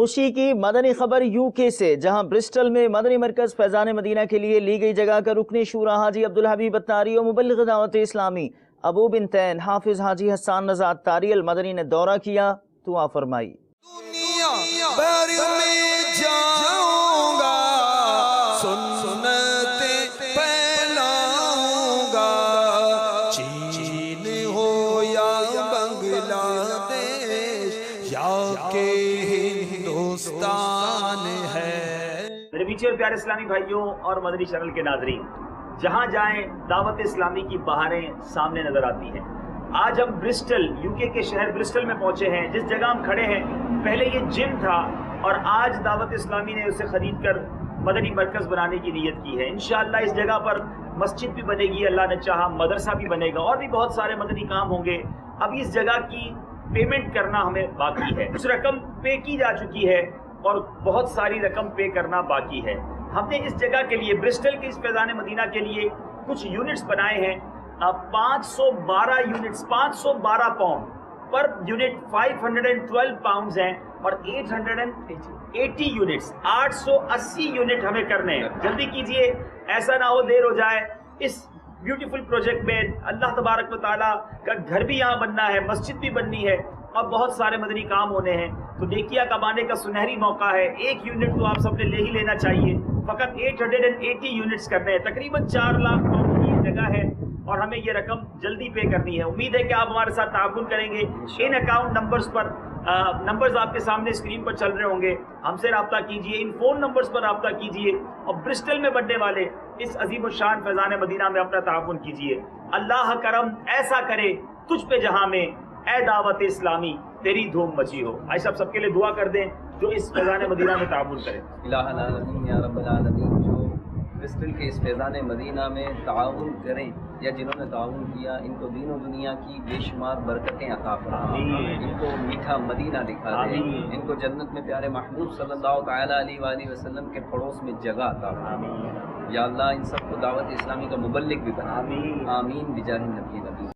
خوشی کی مدنی خبر UK سے، جہاں برسٹل میں مدنی مرکز فیضان مدینہ کے لیے لی گئی جگہ کا رکن شورا حاجی عبدالحبیب اتاری اور مبلغ دعوت اسلامی ابو بنتین حافظ حاجی حسان نژاد طاری المدنی نے دورہ کیا، دعا فرمائی۔ میرے پیچھے اور پیارے اسلامی بھائیوں اور مدنی چینل کے ناظرین، جہاں جائیں دعوت اسلامی کی بہاریں سامنے نظر آتی ہیں۔ آج ہم برسٹل UK کے شہر برسٹل میں پہنچے ہیں۔ جس جگہ ہم کھڑے ہیں پہلے یہ جم تھا اور آج دعوت اسلامی نے اسے خرید کر مدنی مرکز بنانے کی نیت کی ہے۔ انشاءاللہ اس جگہ پر مسجد بھی بنے گی، اللہ نے چاہا مدرسہ بھی بنے گا اور بھی بہت سارے مدنی کام ہوں گے۔ اب اس جگہ کی پیمنٹ کرنا ہمیں باقی ہے، کچھ رقم پے کی جا چکی ہے اور بہت ساری رقم پے کرنا باقی ہے۔ ہم نے اس جگہ کے لیے برسٹل کے اس فیضان مدینہ کے لیے کچھ یونٹس بنائے ہیں۔ 512 units, 512 pound per unit, 512 pounds ہیں اور 880 یونٹس، 880 یونٹ ہمیں کرنے ہیں۔ جلدی کیجئے، ایسا نہ ہو دیر ہو جائے۔ اس بیوٹیفل پروجیکٹ میں اللہ تبارک و تعالیٰ کا گھر بھی یہاں بننا ہے، مسجد بھی بننی ہے اور بہت سارے مدنی کام ہونے ہیں۔ تو نیکیاں کمانے کا سنہری موقع ہے۔ ایک یونٹ تو آپ سب نے لے ہی لینا چاہیے۔ فقط 880 یونٹس کرنے ہیں، تقریباً 4 لاکھ پاؤنڈ کی جگہ ہے اور ہمیں یہ رقم جلدی پے کرنی ہے۔ امید ہے کہ آپ ہمارے ساتھ تعاون کریں گے۔ In account numbers per numbers آپ کے سامنے اسکرین پر چل رہے ہوں گے، ہم سے رابطہ کیجئے، ان فون نمبرز پر رابطہ کیجئے اور برسٹل میں بننے والے اس عظیم الشان فیضان مدینہ میں اپنا تعاون کیجئے۔ اللہ کرم ایسا کرے تجھ پہ جہاں میں، اے دعوت اسلامی تیری دھوم مچی ہو۔ آئیے سب کے لیے دعا کر دیں جو اس فیضان مدینہ میں تعاون کریں۔ الہ العالمین یا رب العالمین، جو برسٹل کے اس فیضان مدینہ میں تعاون کریں یا جنہوں نے تعاون کیا، ان کو دین و دنیا کی بے شمار برکتیں عطا فرما، ان کو میٹھا مدینہ دکھا دے، ان کو جنت میں پیارے محبوب صلی اللہ تعالیٰ علیہ وآلہ وسلم کے پڑوس میں جگہ عطا فرما۔ یا اللہ ان سب کو دعوت اسلامی کا مبلغ بھی بنا۔ آمین بجاہ نبی نبی۔